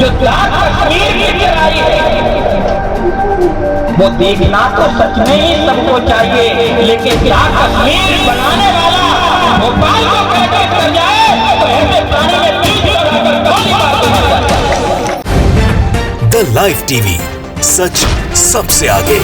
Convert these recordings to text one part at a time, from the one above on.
जो दाग कश्मीर की चढ़ाई है वो देखना तो सच में ही सबको चाहिए, लेकिन दाग कश्मीर बनाने वाला भोपाल को कैसे कर जाए तो ऐसे प्राणी में बीच लगाकर गोली मार देना चाहिए। द लाइव टीवी, सच सबसे आगे।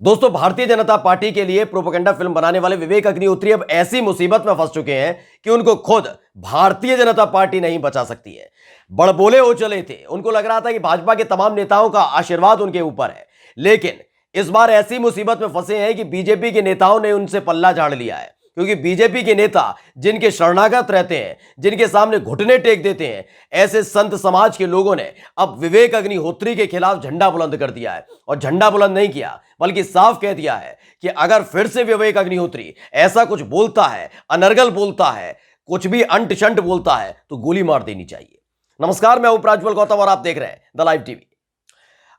दोस्तों, भारतीय जनता पार्टी के लिए प्रोपेगेंडा फिल्म बनाने वाले विवेक अग्निहोत्री अब ऐसी मुसीबत में फंस चुके हैं कि उनको खुद भारतीय जनता पार्टी नहीं बचा सकती है। बड़बोले हो चले थे, उनको लग रहा था कि भाजपा के तमाम नेताओं का आशीर्वाद उनके ऊपर है, लेकिन इस बार ऐसी मुसीबत में फंसे हैं कि बीजेपी के नेताओं ने उनसे पल्ला झाड़ लिया है। क्योंकि बीजेपी के नेता जिनके शरणागत रहते हैं, जिनके सामने घुटने टेक देते हैं, ऐसे संत समाज के लोगों ने अब विवेक अग्निहोत्री के खिलाफ झंडा बुलंद कर दिया है। और झंडा बुलंद नहीं किया, बल्कि साफ कह दिया है कि अगर फिर से विवेक अग्निहोत्री ऐसा कुछ बोलता है, अनर्गल बोलता है, कुछ भी अंट शंट बोलता है, तो गोली मार देनी चाहिए। नमस्कार, मैं हूं प्रज्वल गौतम और आप देख रहे हैं द लाइव टीवी।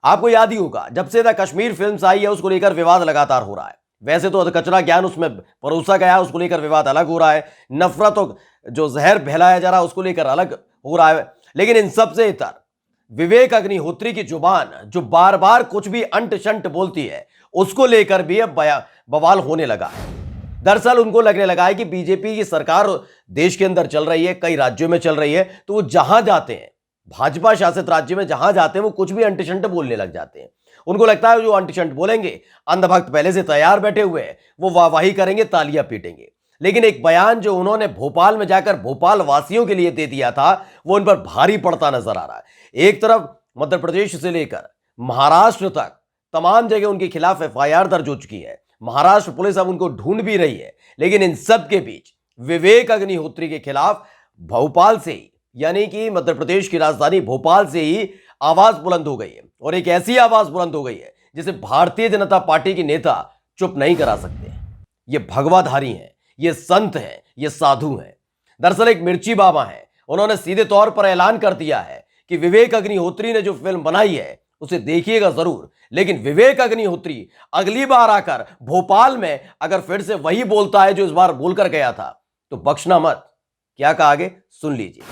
आपको याद ही होगा, जब से द कश्मीर फिल्म आई है उसको लेकर विवाद लगातार हो रहा है। वैसे तो कचरा ज्ञान उसमें परोसा गया, उसको लेकर विवाद अलग हो रहा है। नफरत और जो जहर फैलाया जा रहा है उसको लेकर अलग हो रहा है। लेकिन इन सबसे इतर विवेक अग्निहोत्री की जुबान जो बार बार कुछ भी अंट शंट बोलती है, उसको लेकर भी अब बवाल होने लगा है। दरअसल उनको लगने लगा है कि बीजेपी की सरकार देश के अंदर चल रही है, कई राज्यों में चल रही है, तो वो जहां जाते हैं, भाजपा शासित राज्य में जहां जाते हैं, वो कुछ भी अंट शंट बोलने लग जाते हैं। उनको लगता है जो अंटशंट बोलेंगे, अंधभक्त पहले से तैयार बैठे हुए हैं, वो वाहवाही करेंगे, तालियां पीटेंगे। लेकिन एक बयान जो उन्होंने भोपाल में जाकर भोपाल वासियों के लिए दे दिया था, वो उन पर भारी पड़ता नजर आ रहा है। एक तरफ मध्य प्रदेश से लेकर महाराष्ट्र तक तमाम जगह उनके खिलाफ एफआईआर दर्ज हो चुकी है। महाराष्ट्र पुलिस अब उनको ढूंढ भी रही है। लेकिन इन सब के बीच विवेक अग्निहोत्री के खिलाफ भोपाल से ही, यानी कि मध्य प्रदेश की राजधानी भोपाल से ही आवाज बुलंद हो गई है। और एक ऐसी आवाज बुलंद हो गई है जिसे भारतीय जनता पार्टी के नेता चुप नहीं करा सकते। ये भगवाधारी हैं, ये संत हैं, ये साधु हैं। दरअसल एक मिर्ची बाबा हैं, उन्होंने सीधे तौर पर ऐलान कर दिया है कि विवेक अग्निहोत्री ने जो फिल्म बनाई है उसे देखिएगा जरूर, लेकिन विवेक अग्निहोत्री अगली बार आकर भोपाल में अगर फिर से वही बोलता है जो इस बार बोलकर गया था, तो बख्शना मत। क्या कहा आगे सुन लीजिए।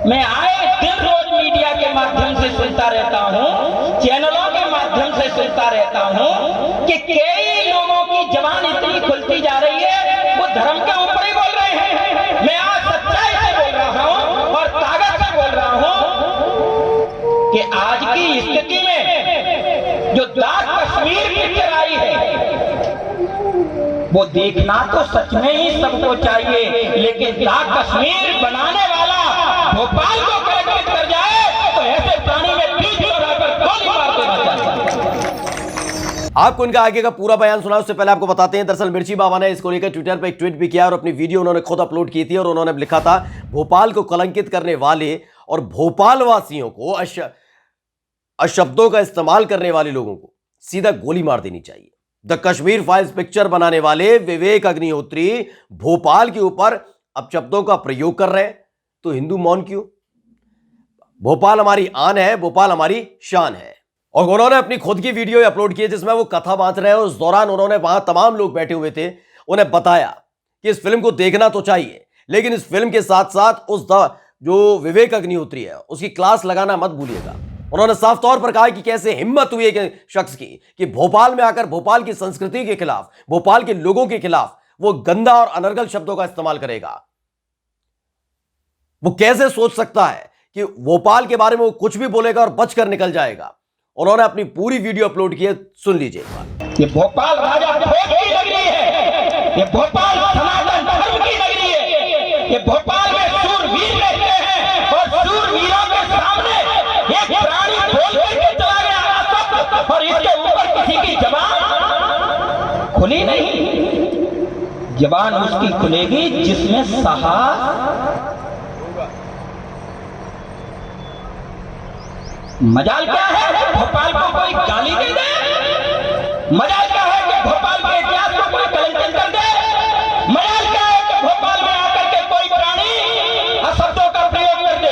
मैं आए दिन रोज मीडिया के माध्यम से सुनता रहता हूं, चैनलों के माध्यम से सुनता रहता हूं कि कई लोगों की जबान इतनी खुलती जा रही है, वो धर्म के ऊपर ही बोल रहे हैं। मैं आज सच्चाई से बोल रहा हूं और ताकत से बोल रहा हूं कि आज की स्थिति में जो दाग कश्मीर की चढ़ाई है वो देखना तो सच में ही सबको चाहिए, लेकिन दाग कश्मीर बनाने वाला भोपाल को कलेक्ट कर जाए तो ऐसे प्राणी में बीच लगाकर गोली मार देना चाहिए। आपको इनका आगे का पूरा बयान सुना, उससे पहले आपको बताते हैं, दरअसल मिर्ची बाबा ने इसको लेकर ट्विटर पर एक ट्वीट भी किया और अपनी वीडियो उन्होंने खुद अपलोड की थी। और उन्होंने लिखा था, भोपाल को कलंकित करने वाले और भोपाल वासियों को अशब्दों का इस्तेमाल करने वाले लोगों को सीधा गोली मार देनी चाहिए। द कश्मीर फाइल्स पिक्चर बनाने वाले विवेक अग्निहोत्री भोपाल के ऊपर अपशब्दों का प्रयोग कर रहे हैं, तो हिंदू मौन क्यों? भोपाल हमारी आन है, भोपाल हमारी शान है। और उन्होंने अपनी खुद की वीडियो अपलोड की जिसमें वो कथा बांध रहे हैं। उस दौरान उन्होंने वहां तमाम लोग बैठे हुए थे, उन्हें बताया कि इस फिल्म को देखना तो चाहिए, लेकिन इस फिल्म के साथ साथ उस जो विवेक अग्निहोत्री है उसकी क्लास लगाना मत भूलिएगा। उन्होंने साफ तौर पर कहा कि कैसे हिम्मत हुई है शख्स की कि भोपाल में आकर भोपाल की संस्कृति के खिलाफ, भोपाल के लोगों के खिलाफ वो गंदा और अनर्गल शब्दों का इस्तेमाल करेगा। वो कैसे सोच सकता है कि भोपाल के बारे में वो कुछ भी बोलेगा और बचकर निकल जाएगा। उन्होंने अपनी पूरी वीडियो अपलोड की है, सुन लीजिए एक बार। ये भोपाल राजा भोज की नगरी है, ये भोपाल सनातन धर्म की नगरी है, ये भोपाल में शूरवीर रहते हैं और शूरवीरों के सामने एक प्राणी बोल करके चला गया और इसके ऊपर किसी की जबान खुली नहीं। जबान उसकी खुलेगी जिसमें साहस। मजाल क्या है भोपाल को कोई गाली दे दे, मजाल क्या है कि भोपाल के इतिहास को कोई कलंकित कर दे, मजाल क्या है कि भोपाल में आकर के कोई प्राणी अशब्दों का प्रयोग कर दे।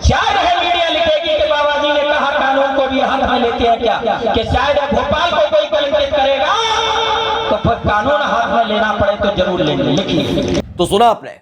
शायद है मीडिया लिखेगी कि बाबा जी ने कहा कानून को भी हाथ में लेते हैं क्या, कि शायद भोपाल को कोई कलंकित करेगा तो फिर कानून हाथ में लेना पड़े तो जरूर लेंगे। लिखिए। तो सुना आपने,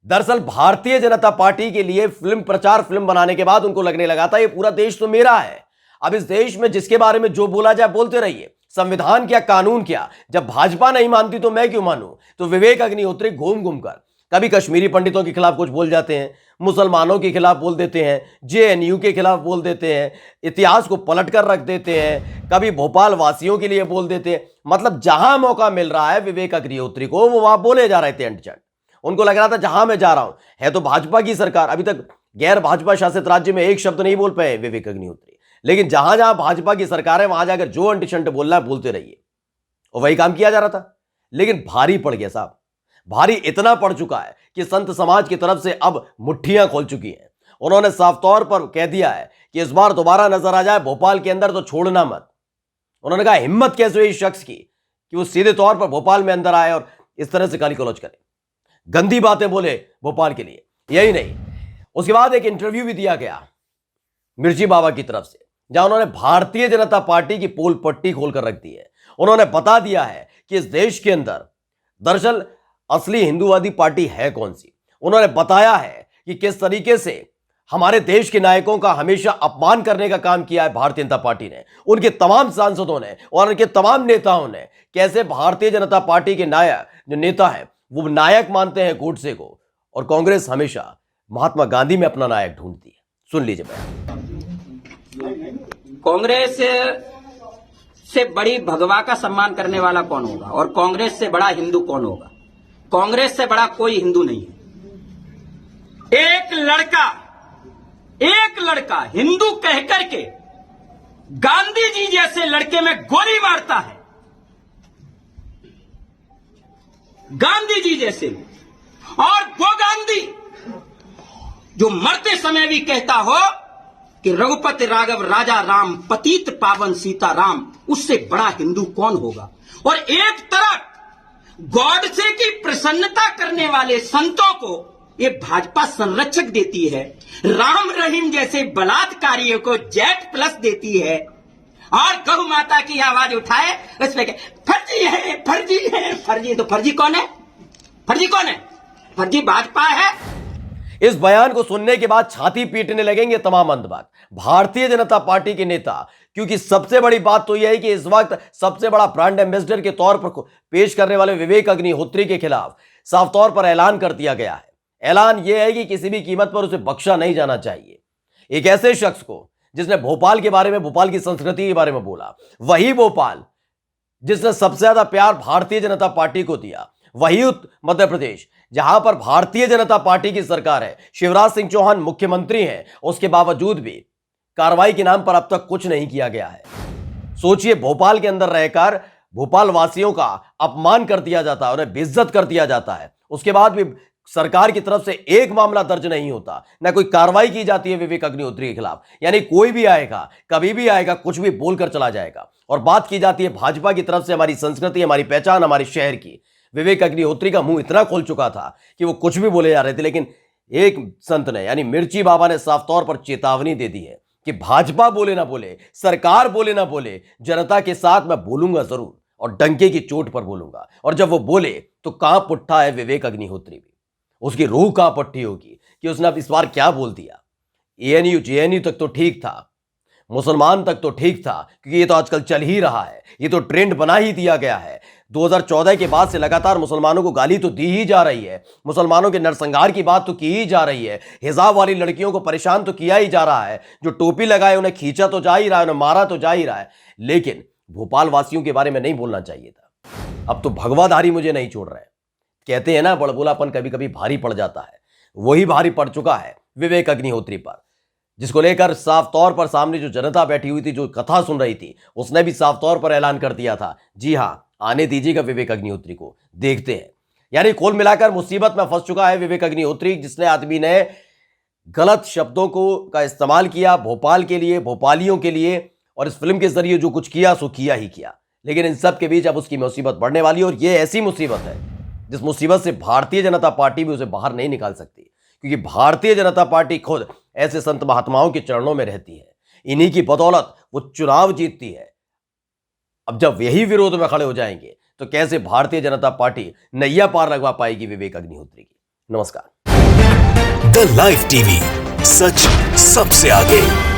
दरअसल भारतीय जनता पार्टी के लिए फिल्म बनाने के बाद उनको लगने लगा था ये पूरा देश तो मेरा है। अब इस देश में जिसके बारे में जो बोला जाए बोलते रहिए, संविधान क्या, कानून क्या, जब भाजपा नहीं मानती तो मैं क्यों मानूं। तो विवेक अग्निहोत्री घूम घूम कर कभी कश्मीरी पंडितों के खिलाफ कुछ बोल जाते हैं, मुसलमानों के खिलाफ बोल देते हैं, जेएनयू के खिलाफ बोल देते हैं, इतिहास को पलट कर रख देते हैं, कभी भोपाल वासियों के लिए बोल देते हैं। मतलब जहां मौका मिल रहा है विवेक अग्निहोत्री को, वो वहां बोले जा रहे थे अंटचट। उनको लग रहा था जहां मैं जा रहा हूं, है तो भाजपा की सरकार, अभी तक गैर भाजपा शासित राज्य में एक शब्द नहीं बोल पाए विवेक अग्निहोत्री, लेकिन जहां जहां भाजपा की सरकार है वहां जाकर जो अंटशंट बोलना है बोलते रहिए, और वही काम किया जा रहा था। लेकिन भारी पड़ गया साहब, भारी इतना पड़ चुका है कि संत समाज की तरफ से अब मुट्ठियां खोल चुकी हैं। उन्होंने साफ तौर पर कह दिया है कि इस बार दोबारा नजर आ जाए भोपाल के अंदर तो छोड़ना मत। उन्होंने कहा हिम्मत कैसे हुई इस शख्स की कि वो सीधे तौर पर भोपाल में अंदर आए और इस तरह से गाली गलौज करे, गंदी बातें बोले भोपाल के लिए। यही नहीं, उसके बाद एक इंटरव्यू भी दिया गया मिर्ची बाबा की तरफ से, जहां उन्होंने भारतीय जनता पार्टी की पोल पट्टी खोलकर रख दी है। उन्होंने बता दिया है कि इस देश के अंदर दरअसल असली हिंदूवादी पार्टी है कौन सी। उन्होंने बताया है कि किस तरीके से हमारे देश के नायकों का हमेशा अपमान करने का काम किया है भारतीय जनता पार्टी ने, उनके तमाम सांसदों ने और उनके तमाम नेताओं ने। कैसे भारतीय जनता पार्टी के नायक जो नेता है वो नायक मानते हैं गोडसे को, और कांग्रेस हमेशा महात्मा गांधी में अपना नायक ढूंढती है। सुन लीजिए बयान। कांग्रेस से बड़ी भगवा का सम्मान करने वाला कौन होगा, और कांग्रेस से बड़ा हिंदू कौन होगा? कांग्रेस से बड़ा कोई हिंदू नहीं है। एक लड़का हिंदू कह करके गांधी जी जैसे लड़के में गोली मारता है, गांधी जी जैसे, और वो गांधी जो मरते समय भी कहता हो कि रघुपति राघव राजा राम पतित पावन सीता राम, उससे बड़ा हिंदू कौन होगा? और एक तरफ गॉडसे की प्रसन्नता करने वाले संतों को ये भाजपा संरक्षक देती है, राम रहीम जैसे बलात्कारियों को जेट प्लस देती है, और गौ माता की आवाज उठाए उसमें फर्जी है, फर्जी है, फर्जी। तो फर्जी कौन है? फर्जी कौन है? फर्जी भाजपा है। इस बयान को सुनने के बाद छाती पीटने लगेंगे तमाम अंधभक्त भारतीय जनता पार्टी के नेता, क्योंकि सबसे बड़ी बात तो यह है कि इस वक्त सबसे बड़ा ब्रांड एम्बेसडर के तौर पर पेश करने वाले विवेक अग्निहोत्री के खिलाफ साफ तौर पर ऐलान कर दिया गया है। ऐलान यह है कि किसी भी कीमत पर उसे बख्शा नहीं जाना चाहिए। एक ऐसे शख्स को जिसने भोपाल के बारे में, भोपाल की संस्कृति के बारे में बोला, वही भोपाल जिसने सबसे ज्यादा प्यार भारतीय जनता पार्टी को दिया, वही मध्य प्रदेश जहां पर भारतीय जनता पार्टी की सरकार है, शिवराज सिंह चौहान मुख्यमंत्री हैं, उसके बावजूद भी कार्रवाई के नाम पर अब तक कुछ नहीं किया गया है। सोचिए, भोपाल के अंदर रहकर भोपाल वासियों का अपमान कर दिया जाता है, उन्हें बेइज्जत कर दिया जाता है, उसके बाद भी सरकार की तरफ से एक मामला दर्ज नहीं होता, ना कोई कार्रवाई की जाती है विवेक अग्निहोत्री के खिलाफ। यानी कोई भी आएगा, कभी भी आएगा, कुछ भी बोलकर चला जाएगा। और बात की जाती है भाजपा की तरफ से हमारी संस्कृति, हमारी पहचान, हमारे शहर की। विवेक अग्निहोत्री का मुंह इतना खोल चुका था कि वो कुछ भी बोले जा रहे थे, लेकिन एक संत ने, यानी मिर्ची बाबा ने साफ तौर पर चेतावनी दे दी है कि भाजपा बोले ना बोले, सरकार बोले ना बोले, जनता के साथ मैं बोलूंगा जरूर, और डंके की चोट पर बोलूंगा। और जब वो बोले तो कांप उठा है विवेक अग्निहोत्री भी, उसकी रूह कांप उठी होगी कि उसने अब इस बार क्या बोल दिया। एएनयू जेएनयू तक तो ठीक था, मुसलमान तक तो ठीक था, क्योंकि ये तो आजकल चल ही रहा है, ये तो ट्रेंड बना ही दिया गया है। 2014 के बाद से लगातार मुसलमानों को गाली तो दी ही जा रही है, मुसलमानों के नरसंहार की बात तो की ही जा रही है, हिजाब वाली लड़कियों को परेशान तो किया ही जा रहा है, जो टोपी लगाए उन्हें खींचा तो जा ही रहा है, उन्हें मारा तो जा ही रहा है। लेकिन भोपाल वासियों के बारे में नहीं बोलना चाहिए था। अब तो भगवाधारी मुझे नहीं छोड़ रहे। कहते हैं ना, बड़बोलापन कभी कभी भारी पड़ जाता है, वही भारी पड़ चुका है विवेक अग्निहोत्री पर, जिसको लेकर साफ तौर पर सामने जो जनता बैठी हुई थी, जो कथा सुन रही थी, उसने भी साफ तौर पर ऐलान कर दिया था, जी हां, आने दीजिएगा विवेक अग्निहोत्री को, देखते हैं। यानी कुल मिलाकर मुसीबत में फंस चुका है विवेक अग्निहोत्री, जिसने आदमी ने गलत शब्दों का इस्तेमाल किया भोपाल के लिए, भोपालियों के लिए, और इस फिल्म के जरिए जो कुछ किया सो किया ही किया। लेकिन इन सब के बीच अब उसकी मुसीबत बढ़ने वाली है, और यह ऐसी मुसीबत है जिस मुसीबत से भारतीय जनता पार्टी भी उसे बाहर नहीं निकाल सकती, क्योंकि भारतीय जनता पार्टी खुद ऐसे संत महात्माओं के चरणों में रहती है, इन्हीं की बदौलत वो चुनाव जीतती है। अब जब यही विरोध में खड़े हो जाएंगे तो कैसे भारतीय जनता पार्टी नैया पार लगवा पाएगी विवेक अग्निहोत्री की। नमस्कार। द लाइव टीवी, सच सबसे आगे।